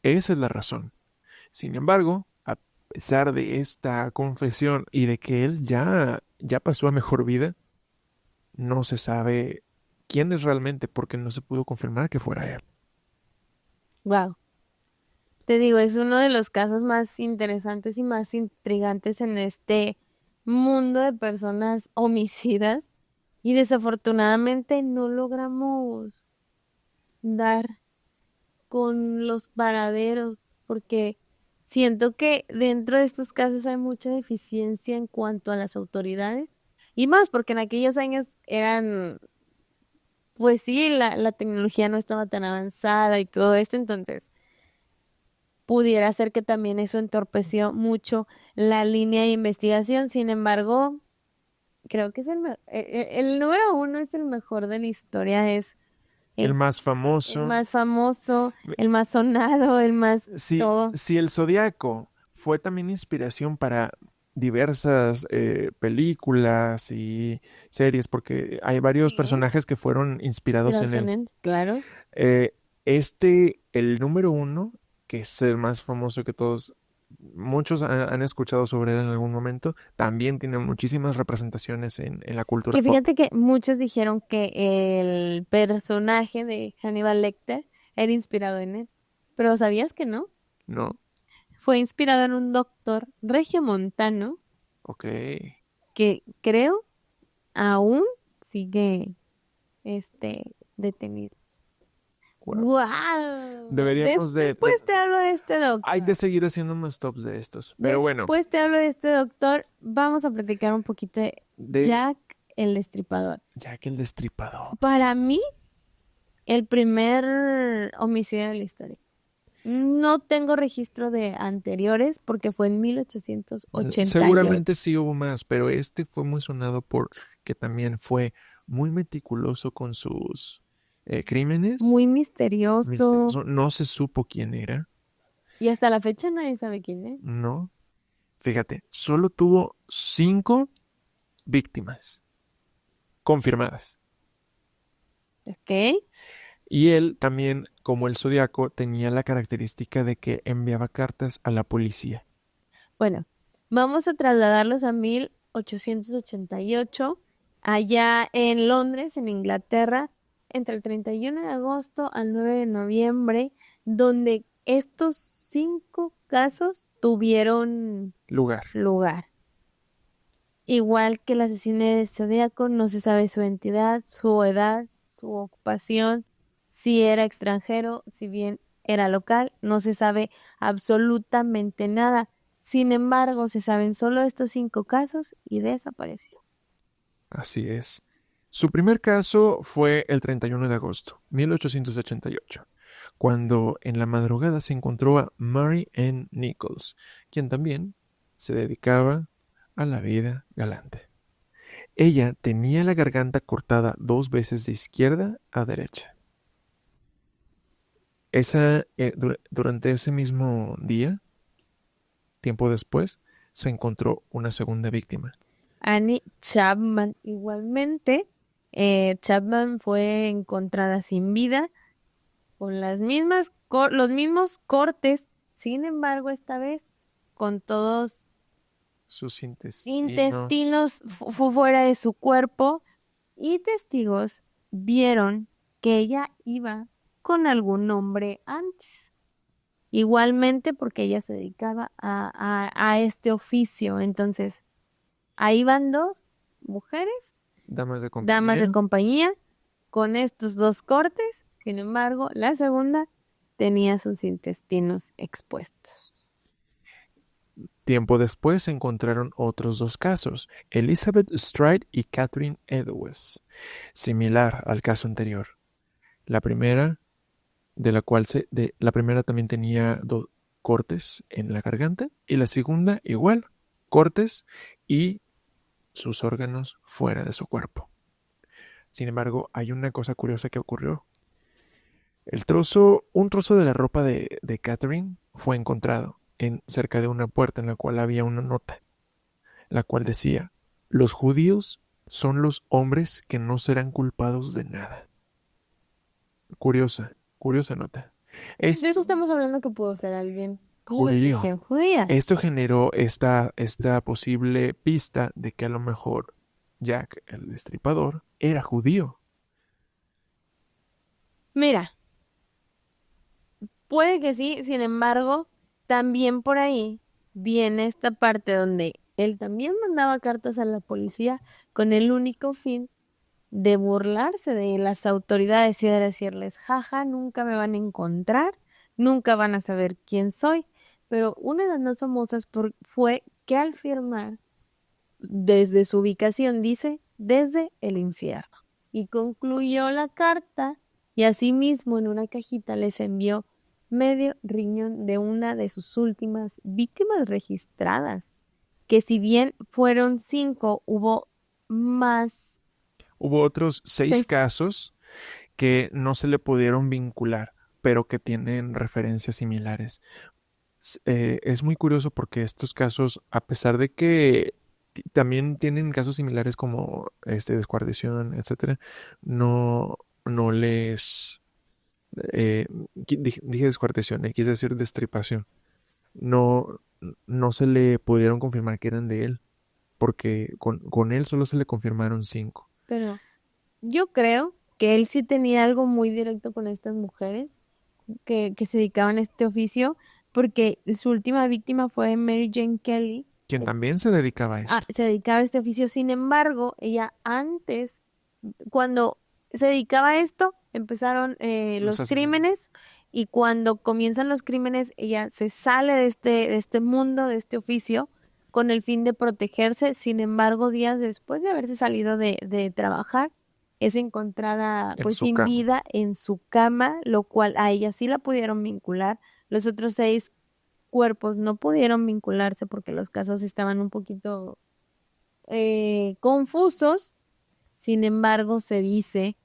esa es la razón. Sin embargo, a pesar de esta confesión y de que él ya pasó a mejor vida, no se sabe quién es realmente porque no se pudo confirmar que fuera él. Wow. Te digo, es uno de los casos más interesantes y más intrigantes en este mundo de personas homicidas y desafortunadamente no logramos dar con los paraderos porque siento que dentro de estos casos hay mucha deficiencia en cuanto a las autoridades y más porque en aquellos años eran, pues sí, la tecnología no estaba tan avanzada y todo esto, entonces pudiera ser que también eso entorpeció mucho la línea de investigación. Sin embargo, creo que es el número uno es el mejor de la historia, es El más el famoso. más famoso, el más sonado, el más todo. Si el Zodiaco fue también inspiración para diversas películas y series, porque hay varios Sí. personajes que fueron inspirados en él. Claro. El número uno, que es el más famoso que todos, muchos han escuchado sobre él en algún momento, también tiene muchísimas representaciones en la cultura Que pop. fíjate que muchos dijeron que el personaje de Hannibal Lecter era inspirado en él, pero ¿sabías que no? ¿No? Fue inspirado en un doctor regiomontano Ok. que creo aún sigue detenido. Wow. ¡Wow! Deberíamos Después te hablo de este doctor. Hay que seguir haciendo más tops de estos. Pero bueno, Después te hablo de este doctor. Vamos a platicar un poquito de Jack el Destripador. Jack el Destripador. Para mí, el primer homicidio de la historia. No tengo registro de anteriores porque fue en 1888. Seguramente sí hubo más, pero este fue muy sonado porque también fue muy meticuloso con sus crímenes. Muy misterioso. No se supo quién era. Y hasta la fecha nadie sabe quién es. No. Fíjate, solo tuvo 5 víctimas confirmadas. ¿Ok? Y él también, como el Zodiaco, tenía la característica de que enviaba cartas a la policía. Bueno, vamos a trasladarlos a 1888, allá en Londres, en Inglaterra, entre el 31 de agosto al 9 de noviembre, donde estos 5 casos tuvieron lugar. Igual que el asesino de Zodíaco, no se sabe su identidad, su edad, su ocupación, si era extranjero, si bien era local, no se sabe absolutamente nada. Sin embargo, se saben solo estos 5 casos y desapareció. Así es. Su primer caso fue el 31 de agosto, 1888, cuando en la madrugada se encontró a Mary Ann Nichols, quien también se dedicaba a la vida galante. Ella tenía la garganta cortada 2 veces de izquierda a derecha. Durante ese mismo día, tiempo después, se encontró una segunda víctima. Annie Chapman igualmente Chapman fue encontrada sin vida con los mismos cortes, sin embargo, esta vez con todos Sus intestinos fuera de su cuerpo, y testigos vieron que ella iba con algún hombre antes. Igualmente porque ella se dedicaba a este oficio. Entonces, ahí van dos mujeres, damas de damas de compañía. compañía, con estos dos cortes. Sin embargo, la segunda tenía sus intestinos expuestos. Tiempo después se encontraron otros 2 casos, Elizabeth Stride y Catherine Edwards, similar al caso anterior. La primera, la primera también tenía 2 cortes en la garganta y la segunda igual, cortes y sus órganos fuera de su cuerpo. Sin embargo, hay una cosa curiosa que ocurrió. Un trozo de la ropa de Catherine fue encontrado cerca de una puerta en la cual había una nota, la cual decía: los judíos son los hombres que no serán culpados de nada. Curiosa nota. De eso estamos hablando que pudo ser alguien Judío. judía. Esto generó esta posible pista de que a lo mejor Jack, el destripador, era judío. Mira, puede que sí, sin embargo, también por ahí viene esta parte donde él también mandaba cartas a la policía con el único fin de burlarse de las autoridades y de decirles: jaja, nunca me van a encontrar, nunca van a saber quién soy. Pero una de las más famosas fue que al firmar, desde su ubicación dice: desde el infierno. Y concluyó la carta, y asimismo en una cajita les envió medio riñón de una de sus últimas víctimas registradas, que si bien fueron 5, hubo más. Hubo otros 6 casos que no se le pudieron vincular, pero que tienen referencias similares. Es muy curioso porque estos casos, a pesar de que también tienen casos similares como descuartización, etcétera, no les dije descuartización, quise decir destripación. No se le pudieron confirmar que eran de él, porque con él solo se le confirmaron 5. Pero yo creo que él sí tenía algo muy directo con estas mujeres que se dedicaban a este oficio, porque su última víctima fue Mary Jane Kelly, Quien también se dedicaba a esto. se dedicaba a este oficio. Sin embargo, ella antes, cuando se dedicaba a esto, empezaron los crímenes, y cuando comienzan los crímenes, ella se sale de este mundo, de este oficio, con el fin de protegerse. Sin embargo, días después de haberse salido de trabajar, es encontrada pues sin vida en su cama, lo cual a ella sí la pudieron vincular. Los otros 6 cuerpos no pudieron vincularse porque los casos estaban un poquito confusos. Sin embargo, se dice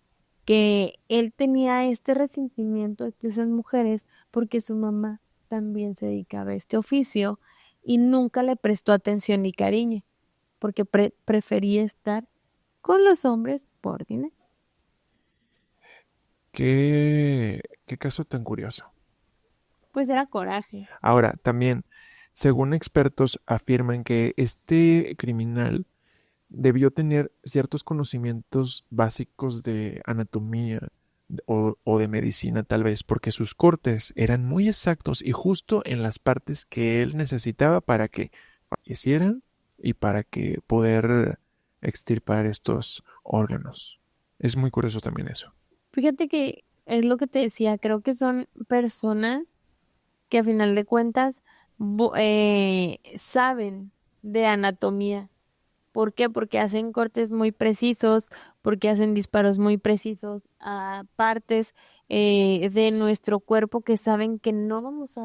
que él tenía este resentimiento de esas mujeres porque su mamá también se dedicaba a este oficio y nunca le prestó atención ni cariño, porque prefería estar con los hombres por dinero. ¿Qué caso tan curioso? Pues era coraje. Ahora, también, según expertos, afirman que este criminal debió tener ciertos conocimientos básicos de anatomía o de medicina, tal vez, porque sus cortes eran muy exactos y justo en las partes que él necesitaba para que hicieran y para que poder extirpar estos órganos. Es muy curioso también eso. Fíjate que es lo que te decía, creo que son personas que a final de cuentas saben de anatomía. ¿Por qué? Porque hacen cortes muy precisos, porque hacen disparos muy precisos a partes de nuestro cuerpo que saben que no vamos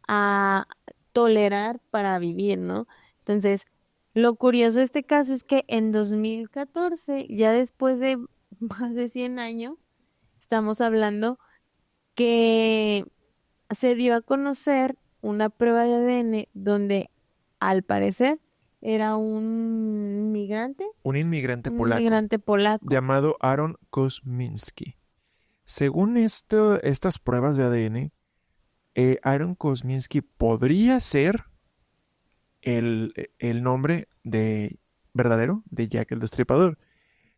a tolerar para vivir, ¿no? Entonces, lo curioso de este caso es que en 2014, ya después de más de 100 años, estamos hablando que se dio a conocer una prueba de ADN donde, al parecer, era un migrante, un inmigrante un polaco migrante polaco. llamado Aaron Kosminski. Según estas pruebas de ADN, Aaron Kosminski podría ser el nombre verdadero de Jack el Destripador.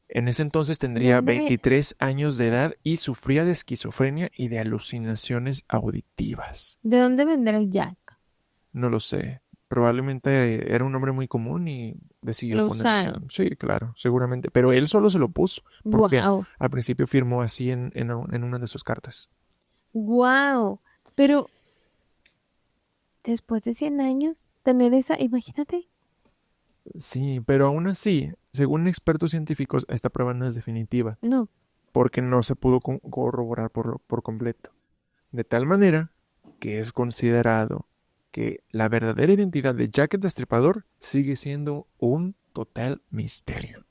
En ese entonces ¿De tendría dónde 23 años de edad y sufría de esquizofrenia y de alucinaciones auditivas. ¿De dónde vendrá el Jack? No lo sé. Probablemente era un nombre muy común y decidió Lo ponerse. usaron. Sí, claro, seguramente. Pero él solo se lo puso porque Wow, al principio firmó así en una de sus cartas. wow. Pero después de 100 años, tener esa, imagínate. Sí, pero aún así, según expertos científicos, esta prueba no es definitiva No, porque no se pudo corroborar por completo. De tal manera que es considerado que la verdadera identidad de Jack el Destripador sigue siendo un total misterio.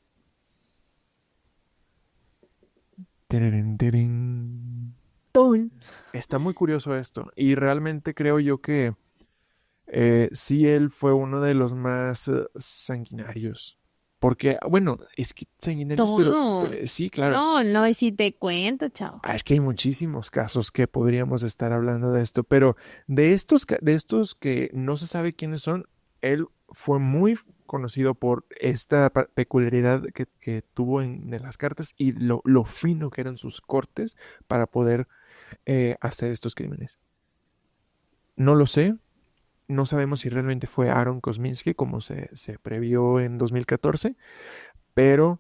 Tererén, terén. ton. Está muy curioso esto y realmente creo yo que sí él fue uno de los más sanguinarios. Porque, bueno, es que sanguinarios, pero No, sí, claro. no, no, y si te cuento, chao. Es que hay muchísimos casos que podríamos estar hablando de esto, pero de estos que no se sabe quiénes son, él fue muy conocido por esta peculiaridad que tuvo de las cartas y lo fino que eran sus cortes para poder hacer estos crímenes. No lo sé, no sabemos si realmente fue Aaron Kosminski como se previó en 2014, pero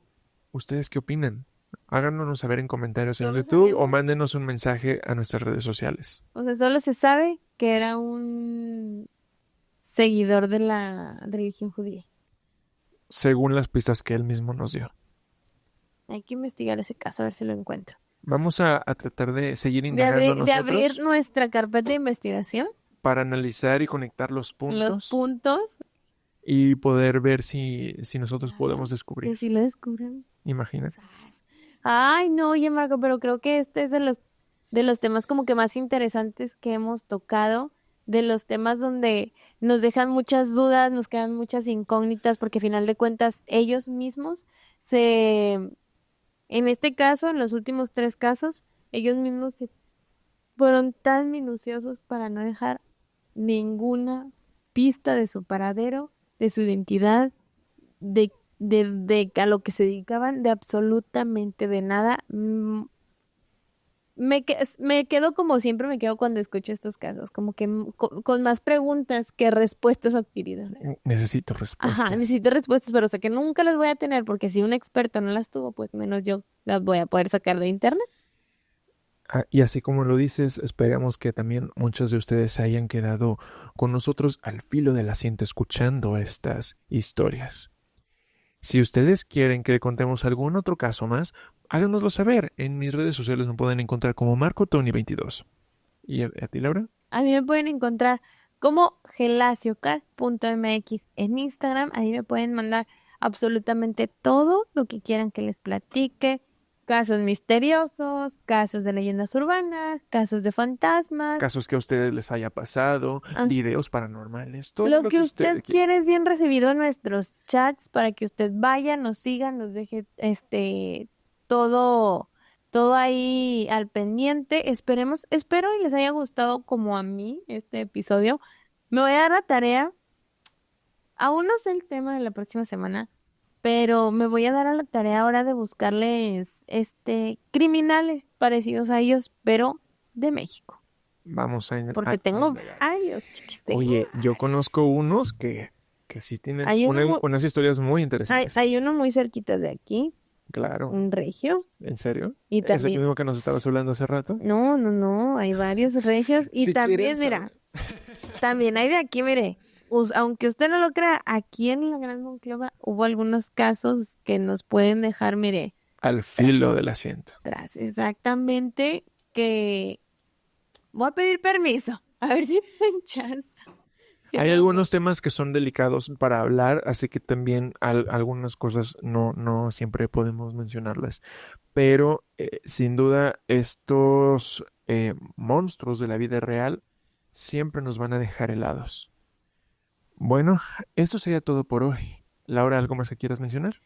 ¿ustedes qué opinan? Háganos saber en comentarios en Solo YouTube o sabemos, mándenos un mensaje a nuestras redes sociales, o sea, solo se sabe que era un seguidor de la religión judía. según las pistas que él mismo nos dio. Hay que investigar ese caso a ver si lo encuentro. Vamos a tratar de seguir indagando De abrir nosotros nuestra carpeta de investigación, para analizar y conectar los los puntos puntos, y poder ver si nosotros podemos que descubrir. si lo descubren. Imagínate. ¡Sas! Ay, no, oye, Marco, pero creo que este es de los temas como que más interesantes que hemos tocado, de los temas donde nos dejan muchas dudas, nos quedan muchas incógnitas, porque a final de cuentas ellos mismos en este caso, en los últimos 3 casos, ellos mismos se fueron tan minuciosos para no dejar ninguna pista de su paradero, de su identidad, de a lo que se dedicaban, de absolutamente de nada. Me quedo como siempre me quedo cuando escucho estos casos, como que con más preguntas que respuestas adquiridas. Necesito Ajá, respuestas. necesito respuestas, pero sé que nunca las voy a tener porque si un experto no las tuvo, pues menos yo las voy a poder sacar de internet. Y así como lo dices, esperamos que también muchos de ustedes se hayan quedado con nosotros al filo del asiento escuchando estas historias. Si ustedes quieren que le contemos algún otro caso más, háganoslo saber. En mis redes sociales me pueden encontrar como MarcoTony22. ¿Y a ti, Laura? A mí me pueden encontrar como gelaciocast.mx en Instagram. Ahí me pueden mandar absolutamente todo lo que quieran que les platique. Casos misteriosos, casos de leyendas urbanas, casos de fantasmas. Casos que a ustedes les haya pasado, Ah, videos paranormales, todo lo lo que que usted usted quiera. quiere es bien recibido en nuestros chats para que usted vaya, nos siga, nos deje todo, todo ahí al pendiente. Espero y les haya gustado como a mí este episodio. Me voy a dar la tarea. Aún no sé el tema de la próxima semana, pero me voy a dar a la tarea ahora de buscarles criminales parecidos a ellos, pero de México. Vamos Porque tengo indagar. varios, chiquis. Oye, yo conozco unos que sí tienen Hay uno, unas historias muy interesantes. hay uno muy cerquita de aquí, Claro. un regio. ¿En serio? Y ¿Ese también, mismo que nos estabas hablando hace rato? no, hay varios regios. Y Si también, quieren mira, también hay de aquí, mire, aunque usted no lo crea, aquí en la Gran Monclova hubo algunos casos que nos pueden dejar, mire, al filo del asiento. atrás, exactamente, que voy a pedir permiso, a ver si me dan chance. Si Hay no, algunos temas que son delicados para hablar, así que también algunas cosas no siempre podemos mencionarlas. Pero sin duda estos monstruos de la vida real siempre nos van a dejar helados. Bueno, eso sería todo por hoy. Laura, ¿algo más que quieras mencionar?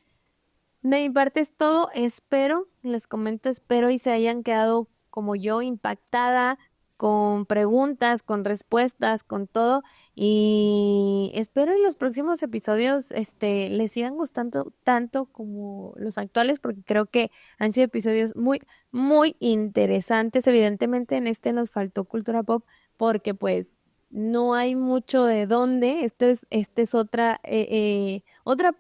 De mi parte es todo. Espero, les comento, espero y se hayan quedado como yo, impactada, con preguntas, con respuestas, con todo. Y espero en los próximos episodios les sigan gustando tanto como los actuales, porque creo que han sido episodios muy, muy interesantes. Evidentemente en este nos faltó cultura pop, porque pues no hay mucho de dónde. Esta es otra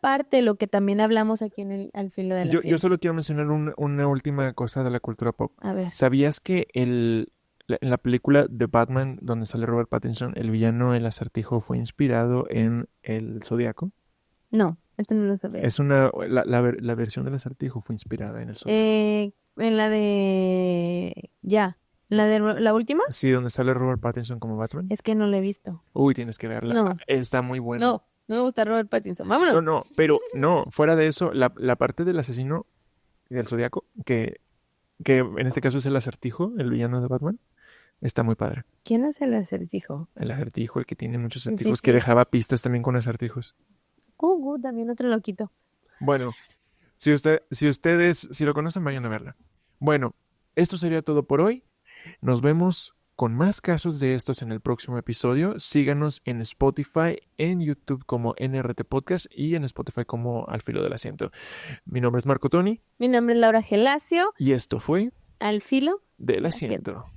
parte de lo que también hablamos aquí en el Al Filo de la Yo Ciencia. solo quiero mencionar una última cosa de la cultura pop. A ver, ¿Sabías que en la película de Batman, donde sale Robert Pattinson, el villano, el Acertijo, fue inspirado en el Zodiaco? no, esto no lo sabía. Es la versión del Acertijo fue inspirada en el Zodiaco. En la de... Ya, la de la última, Sí, donde sale Robert Pattinson como Batman. es que no la he visto. Uy, tienes que verla. No. Está muy buena. No me gusta Robert Pattinson. Vámonos. No, pero no, fuera de eso, la parte del asesino del Zodiaco, que en este caso es el Acertijo, el villano de Batman, está muy padre. ¿Quién es el acertijo? El Acertijo, el que tiene muchos Sí, acertijos, sí. que dejaba pistas también con acertijos. También otro loquito. Bueno, si ustedes lo conocen, vayan a verla. Bueno, esto sería todo por hoy. Nos vemos con más casos de estos en el próximo episodio. Síganos en Spotify, en YouTube como NRT Podcast y en Spotify como Al Filo del Asiento. Mi nombre es Marco Toni Mi nombre es Laura Gelacio, y esto fue Al Filo Del del Asiento. Asiento.